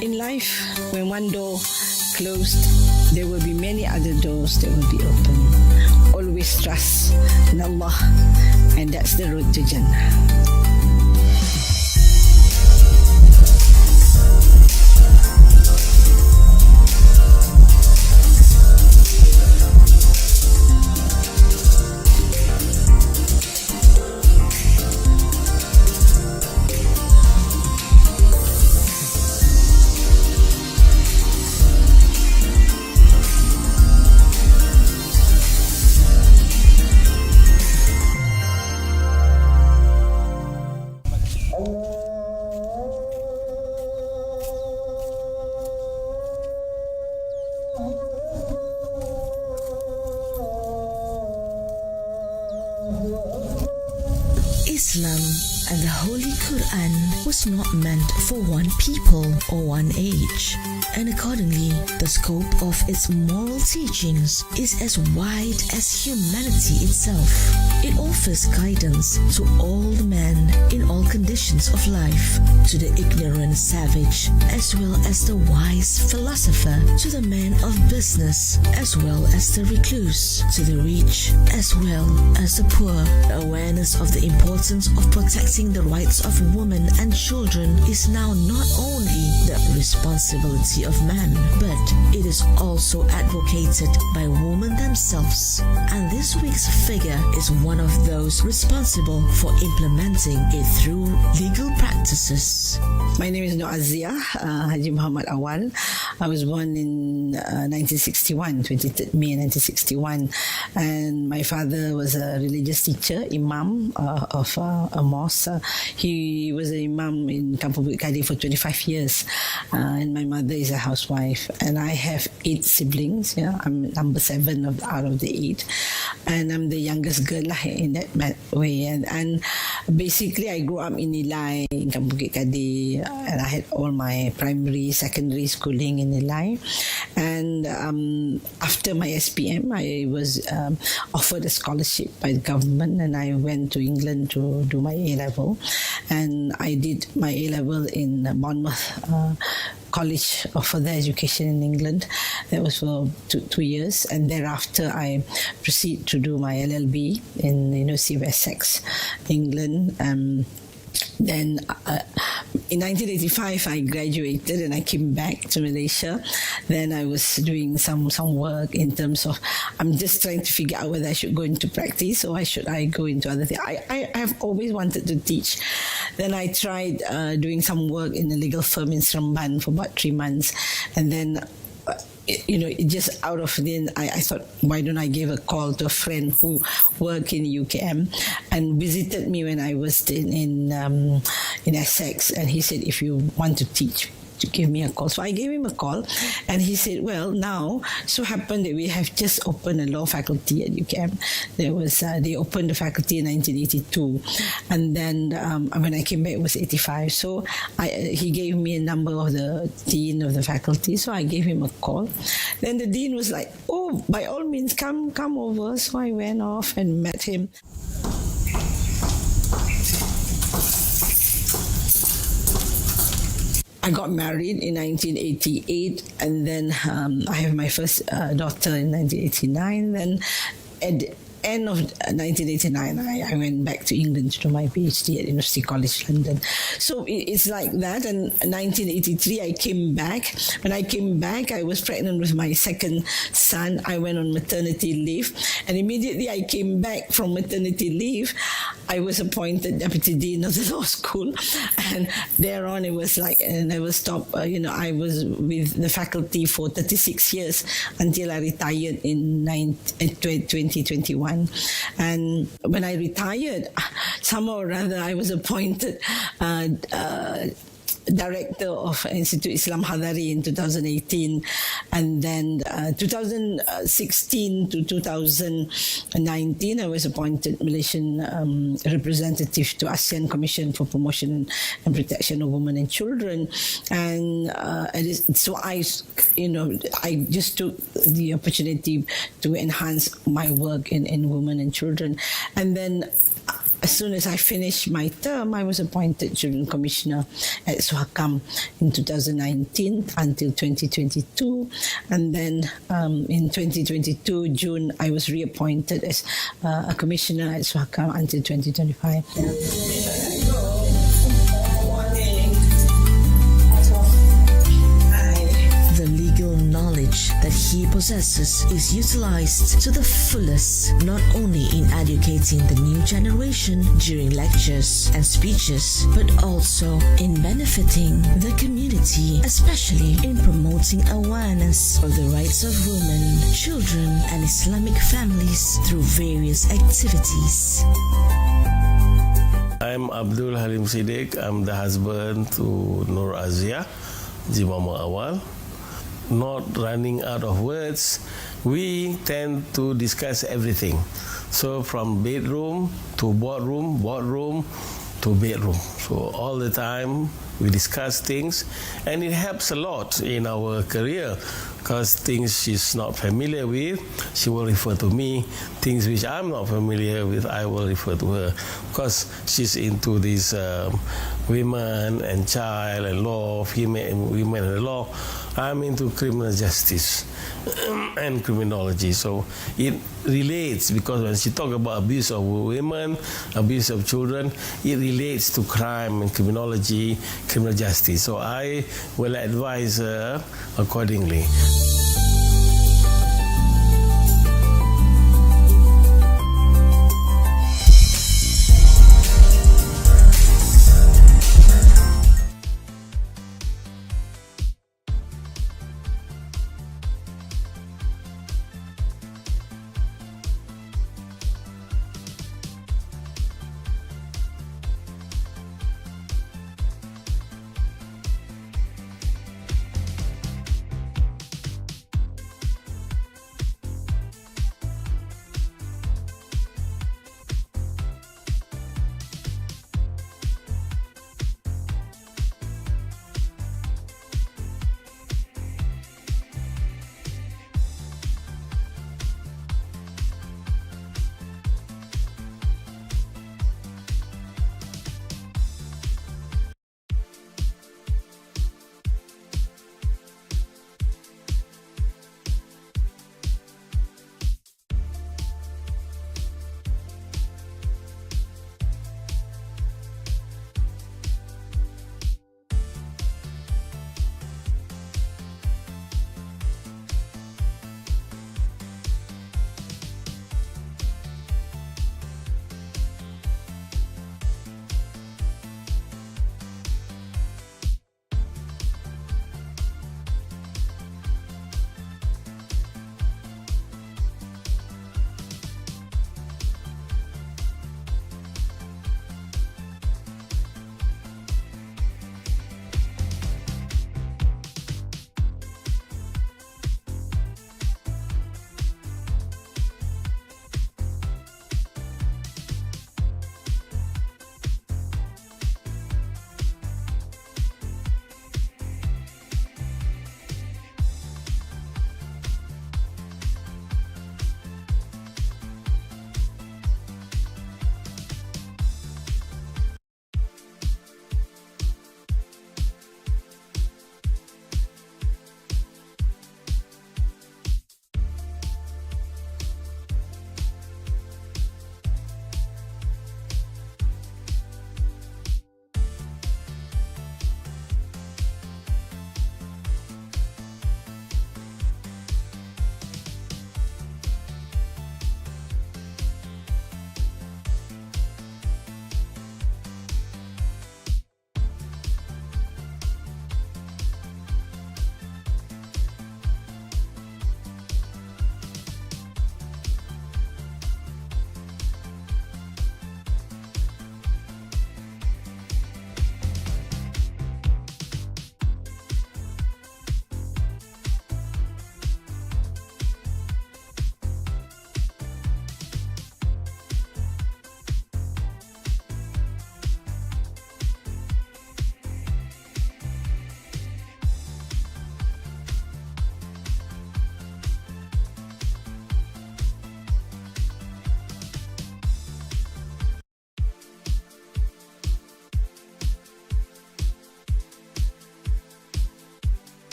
In life, when one door closed, there will be many other doors that will be open. Always trust in Allah, and that's the road to Jannah. Islam and the Holy Quran was not meant for one people or one age, and accordingly, the scope of its moral teachings is as wide as humanity itself. It offers guidance to all men in all conditions of life, to the ignorant savage as well as the wise philosopher, to the man of business as well as the recluse, to the rich as well as the poor. The awareness of the importance of protecting the rights of women and children is now not only the responsibility of man, but it is also advocated by women themselves. And this week's figure is one of those responsible for implementing it through legal practices. My name is Noor Aziah Mohd Awal. I was born in 1961, 23rd May 1961, and my father was a religious teacher, imam of a mosque. He was an imam in Kampung Bukit Kadir for 25 years, and my mother is a housewife. And I have 8 siblings. Yeah, I'm number 7 out of the 8, and I'm the youngest girl in that way. And basically, I grew up in Nilai, in Kampung Bukit Kadir, and I had all my primary, secondary schooling in Nilai. And after my SPM, I was offered a scholarship by the government, and I went to England to do my A-level. And I did my A-level in Monmouth College of Further Education in England. That was for 2 years, and thereafter I proceed to do my LLB in the University of Essex, England. Then in 1985 I graduated and I came back to Malaysia. Then I was doing some work in terms of, I'm just trying to figure out whether I should go into practice or should I go into other things. I have always wanted to teach. Then I tried doing some work in a legal firm in Seremban for about 3 months, and then it just out of then I thought, why don't I give a call to a friend who worked in UKM and visited me when I was in Essex, and he said, if you want to teach, to give me a call. So I gave him a call, and he said, well, now so happened that we have just opened a law faculty at UKM. They opened the faculty in 1982, and then when I came back it was 85. So he gave me a number of the dean of the faculty, so I gave him a call. Then the dean was like, oh, by all means come over. So I went off and met him. I got married in 1988, and then I have my first daughter in 1989. Then at the end of 1989, I went back to England to do my PhD at University College London. So it's like that. And in 1983, I came back. When I came back, I was pregnant with my second son. I went on maternity leave, and immediately I came back from maternity leave, I was appointed Deputy Dean of the Law School, and thereon it was like, I never stopped. I was with the faculty for 36 years until I retired in 2021. And when I retired, somehow or other I was appointed director of Institute Islam Hadari in 2018, and then 2016 to 2019 I was appointed Malaysian representative to ASEAN Commission for Promotion and Protection of Women and Children, and so I just took the opportunity to enhance my work in women and children. And then as soon as I finished my term, I was appointed Children Commissioner at SUHAKAM in 2019 until 2022. And then in 2022, June, I was reappointed as a Commissioner at SUHAKAM until 2025. The legal knowledge that he possesses is utilized to the fullest, not only in educating the new generation during lectures and speeches, but also in benefiting the community, especially in promoting awareness of the rights of women, children, and Islamic families through various activities. I'm Abdul Halim Siddiq. I'm the husband to Noor Aziah Mohd Awal. Not running out of words, we tend to discuss everything. So from bedroom to boardroom, boardroom to bedroom. So all the time we discuss things, and it helps a lot in our career, because things she's not familiar with, she will refer to me. Things which I'm not familiar with, I will refer to her, because she's into this women and child and law, female women and law. I'm into criminal justice and criminology, so it relates, because when she talk about abuse of women, abuse of children, it relates to crime and criminology, criminal justice. So I will advise her accordingly.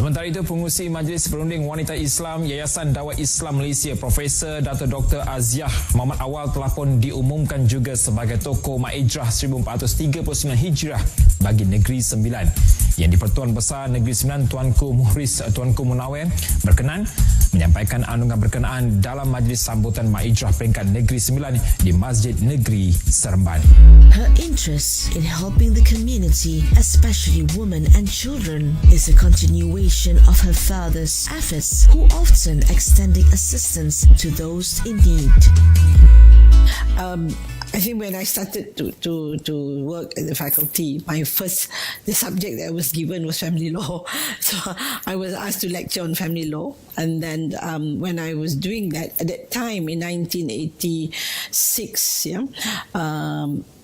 Sementara itu, Pengerusi Majlis Perunding Wanita Islam Yayasan Dakwah Islam Malaysia, Profesor Dato Dr. Aziah Mohd Awal telah pun diumumkan juga sebagai tokoh Ma'idrah 1439 Hijrah bagi Negeri Sembilan. Yang di-Pertuan Besar Negeri Sembilan Tuanku Muhriz Tuanku Munawir berkenan menyampaikan anungan berkenaan dalam majlis sambutan Ma'idrah peringkat Negeri Sembilan di Masjid Negeri Seremban. Her interest in helping the community, especially women and children, is a continuation of her father's efforts, who often extended assistance to those in need. I think when I started to work at the faculty, the subject that I was given was family law. So I was asked to lecture on family law. And then when I was doing that, at that time in 1986,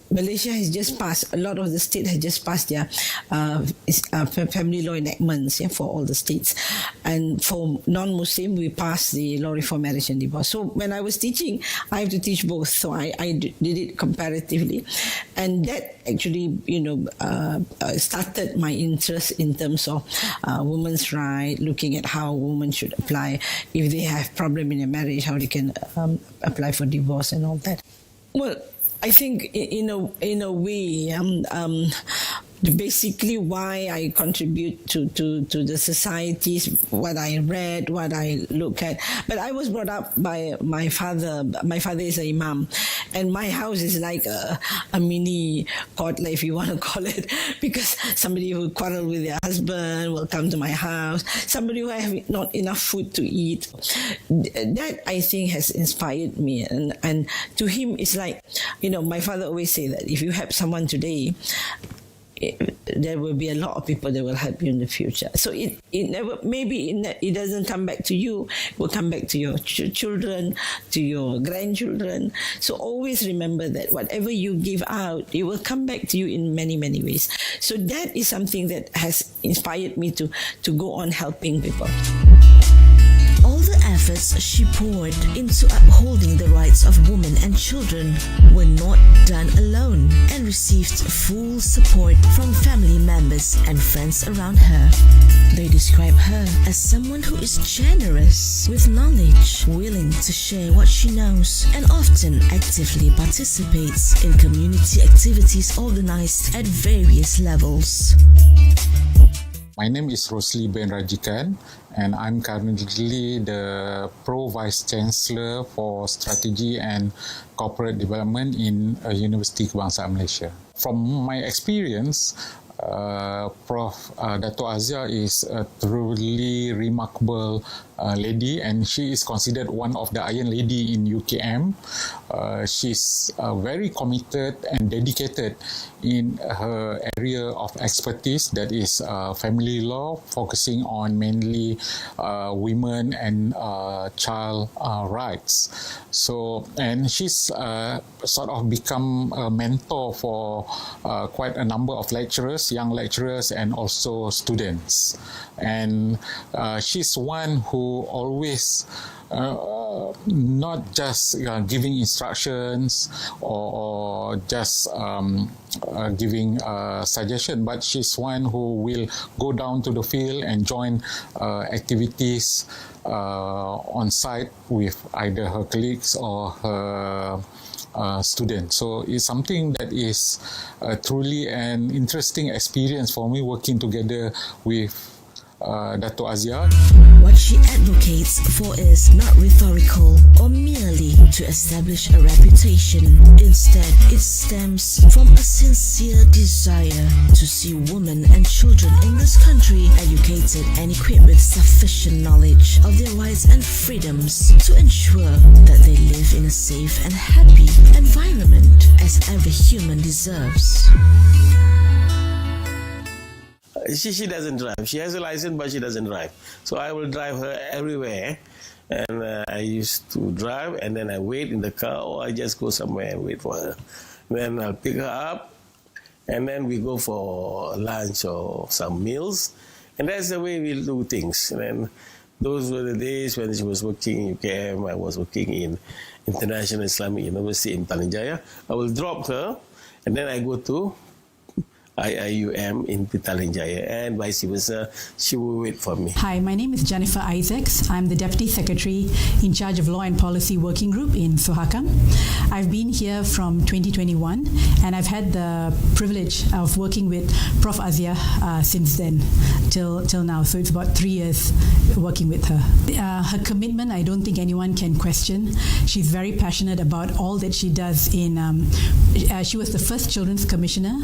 Malaysia has just passed, a lot of the states has just passed their family law enactments for all the states. And for non-Muslim, we passed the law reform, marriage and divorce. So when I was teaching, I have to teach both. So I did it comparatively. And that actually, started my interest in terms of women's rights, looking at how women should apply if they have problem in a marriage, how they can apply for divorce and all that. Well, I think in a way, basically why I contribute to the societies, what I read, what I look at. But I was brought up by my father. My father is an imam, and my house is like a mini court, if you want to call it, because somebody who quarrel with their husband will come to my house. Somebody who have not enough food to eat. That I think has inspired me, and to him it's like, my father always say that if you help someone today, there will be a lot of people that will help you in the future. So it never, maybe it doesn't come back to you, it will come back to your children, to your grandchildren. So always remember that whatever you give out, it will come back to you in many, many ways. So that is something that has inspired me to go on helping people. All the efforts she poured into upholding the rights of women and children were not done alone, and received full support from family members and friends around her. They describe her as someone who is generous with knowledge, willing to share what she knows, and often actively participates in community activities organized at various levels. My name is Rosli bin Rajikan, and I'm currently the Pro Vice Chancellor for Strategy and Corporate Development in University Kebangsaan Malaysia. From my experience, Prof. Dato Aziah is a truly remarkable lady, and she is considered one of the Iron Lady in UKM. She's very committed and dedicated in her area of expertise, that is family law, focusing on mainly women and child rights. So, and she's sort of become a mentor for quite a number of lecturers, young lecturers, and also students. And she's one who always not just giving instructions or just giving suggestion, but she's one who will go down to the field and join activities on site with either her colleagues or her students. So it's something that is truly an interesting experience for me, working together with Dato Aziah. What she advocates for is not rhetorical or merely to establish a reputation. Instead, it stems from a sincere desire to see women and children in this country educated and equipped with sufficient knowledge of their rights and freedoms to ensure that they live in a safe and happy environment as every human deserves. She doesn't drive. She has a license, but she doesn't drive. So I will drive her everywhere. And I used to drive, and then I wait in the car, or I just go somewhere and wait for her. Then I'll pick her up, and then we go for lunch or some meals. And that's the way we do things. And then those were the days when she was working in UKM, I was working in International Islamic University in Tanjaya. I will drop her, and then I go to IIUM in Petaling Jaya, and vice versa. She will wait for me. Hi, my name is Jennifer Isaacs. I'm the Deputy Secretary in charge of Law and Policy Working Group in SUHAKAM. I've been here from 2021, and I've had the privilege of working with Prof Aziah since then till now. So it's about 3 years working with her. Her commitment, I don't think anyone can question. She's very passionate about all that she does. She was the first Children's Commissioner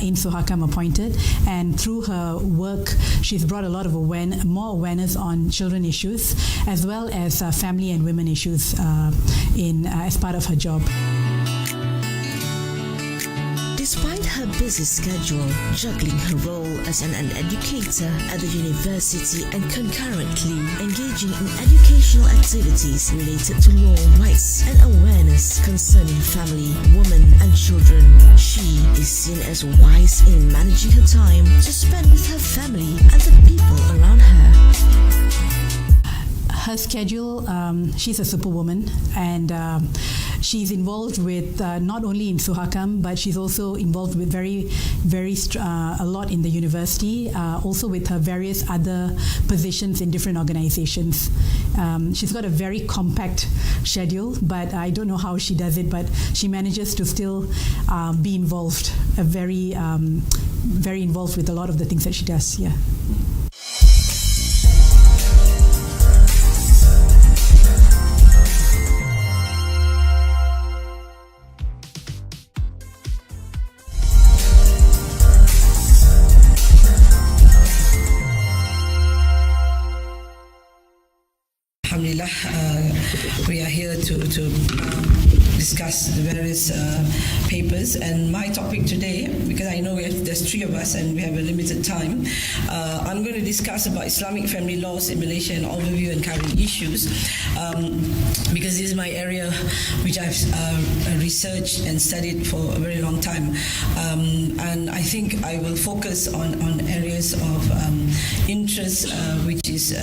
in SUHAKAM appointed, and through her work, she's brought a lot of more awareness on children issues, as well as family and women issues as part of her job. Despite her busy schedule, juggling her role as an educator at the university and concurrently engaging in educational activities related to law, rights and awareness concerning family, women and children, she is seen as wise in managing her time to spend with her family and the people around her. Her schedule, she's a superwoman, and she's involved with not only in SUHAKAM, but she's also involved with a lot in the university, also with her various other positions in different organizations. She's got a very compact schedule, but I don't know how she does it, but she manages to still be involved, very involved with a lot of the things that she does. Yeah. Alhamdulillah, we are here to discuss the various papers, and my topic today, because I know there's 3 of us and we have a limited time, I'm going to discuss about Islamic family laws in Malaysia and overview and current issues, because this is my area which I've researched and studied for a very long time, and I think I will focus on areas of interest which is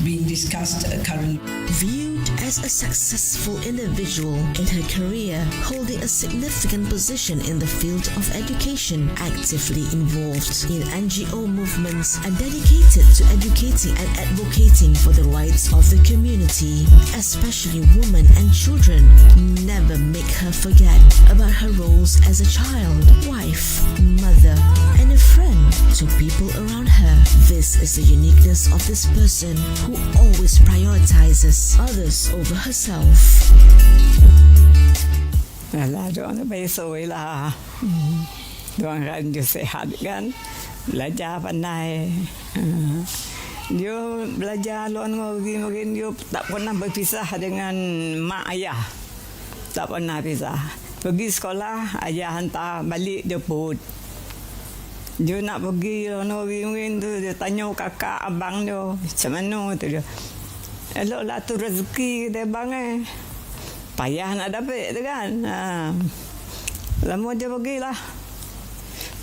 being discussed currently. Viewed as a successful individual in her career, holding a significant position in the field of education, actively involved in NGO movements and dedicated to educating and advocating for the rights of the community, especially women and children, never make her forget about her roles as a child, wife, mother, and a friend to people around her. This is the uniqueness of this person who always prioritizes others over herself. Alah, diorang besok lah. Diorang kan dia sihat kan, belajar pandai. Dia belajar luar negeri, mungkin dia tak pernah berpisah dengan mak ayah. Tak pernah pisah. Pergi sekolah, ayah hantar balik jemput. Dia nak pergi luar negeri, mungkin tu dia tanya kakak abang dia, macam mana tu dia. Eloklah tu rezeki kita bang payah nak dapat tu kan. Lama dia pergilah.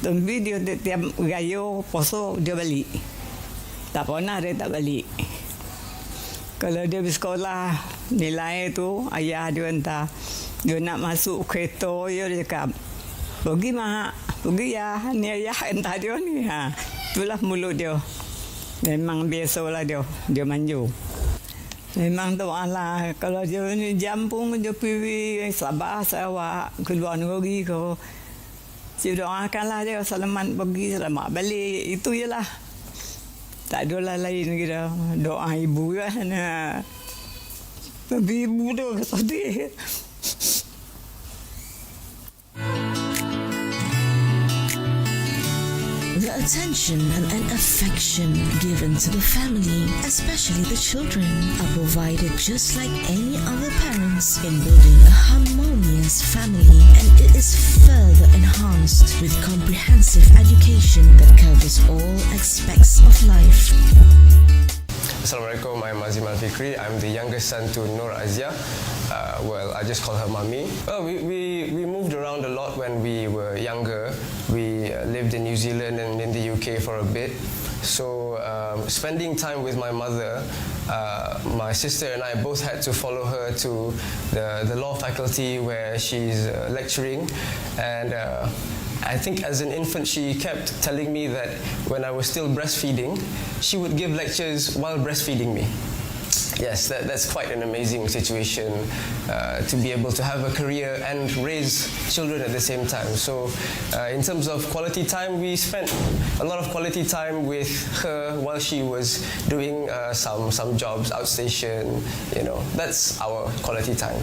Tapi dia tiap gaya poso dia balik. Tak pernah dia tak balik. Kalau dia pergi sekolah, nilai tu ayah dia hantar. Dia nak masuk kereta, dia cakap, pergi mak, pergi ya, ni ayah hantar dia ni. Itulah mulut dia. Memang biasalah dia manju. Memang doa lah, kalau dia ni jampung dia pergi Sabah, Sarawak, ke luar negeri ke, dia doakanlah dia selamat pergi, selamat balik, itu je lah. Tak ada lah lain kita, doa ibu kan. Tapi ibu tu sedih. The attention and affection given to the family, especially the children, are provided just like any other parents in building a harmonious family, and it is further enhanced with comprehensive education that covers all aspects of life. Assalamualaikum, I'm Azim Al-Fikri. I'm the youngest son to Noor Aziah. Well, I just call her Mummy. Well, we moved around a lot when we were younger. We lived in New Zealand and in the UK for a bit. So spending time with my mother, my sister and I both had to follow her to the law faculty where she's lecturing, and I think as an infant, she kept telling me that when I was still breastfeeding, she would give lectures while breastfeeding me. Yes, that's quite an amazing situation to be able to have a career and raise children at the same time. So in terms of quality time, we spent a lot of quality time with her while she was doing some jobs outstation. You know, that's our quality time.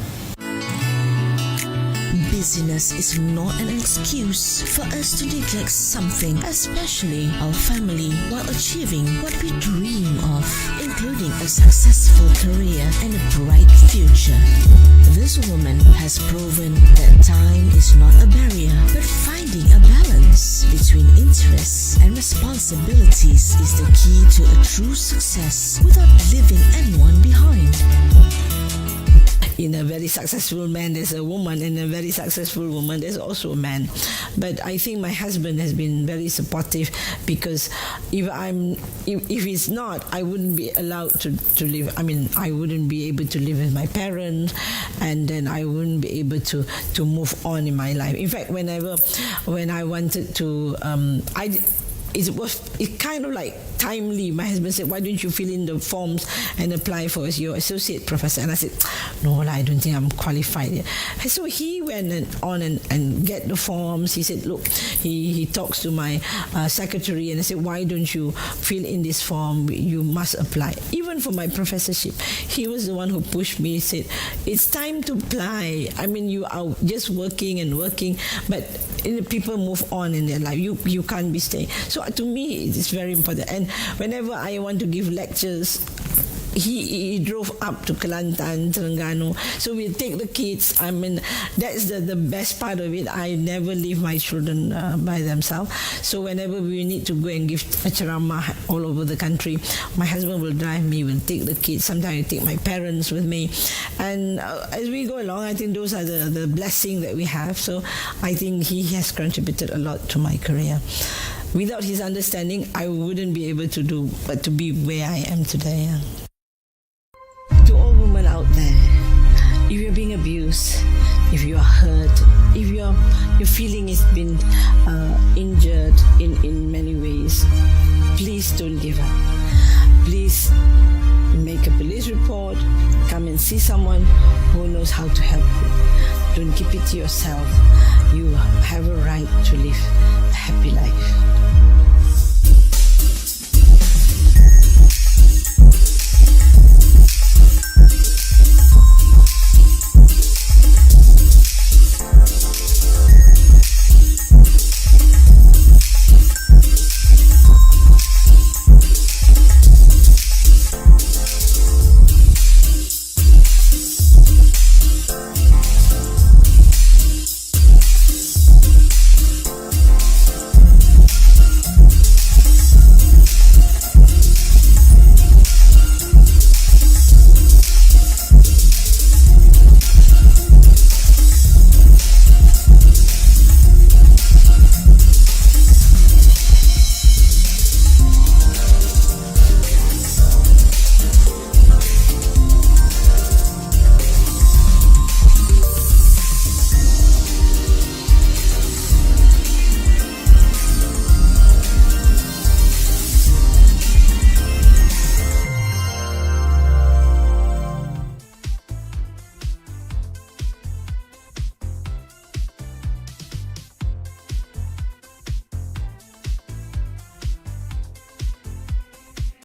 Busyness is not an excuse for us to neglect something, especially our family, while achieving what we dream of, including a successful career and a bright future. This woman has proven that time is not a barrier, but finding a balance between interests and responsibilities is the key to a true success without leaving anyone behind. In a very successful man, there's a woman. In a very successful woman, there's also a man. But I think my husband has been very supportive, because if he's not, I wouldn't be allowed to live. I mean, I wouldn't be able to live with my parents, and then I wouldn't be able to move on in my life. In fact, when I wanted to, it kind of like timely. My husband said, "Why don't you fill in the forms and apply for your associate professor?" And I said, "No, I don't think I'm qualified yet." And so he went on and get the forms. He said, "Look," he talks to my secretary, and I said, "Why don't you fill in this form? You must apply." Even for my professorship, he was the one who pushed me. He said, "It's time to apply. I mean, you are just working and working, but people move on in their life. You can't be staying." So to me, it is very important. And whenever I want to give lectures, he drove up to Kelantan, Terengganu. So we take the kids. I mean, that's the best part of it. I never leave my children by themselves. So whenever we need to go and give a ceramah all over the country, my husband will drive me, will take the kids. Sometimes I take my parents with me. And as we go along, I think those are the blessings that we have. So I think he has contributed a lot to my career. Without his understanding, I wouldn't be able to do, but to be where I am today. To all women out there, if you're being abused, if you are hurt, if your feeling has been injured in many ways, please don't give up. Please make a police report, come and see someone who knows how to help you. Don't keep it to yourself. You have a right to live a happy life.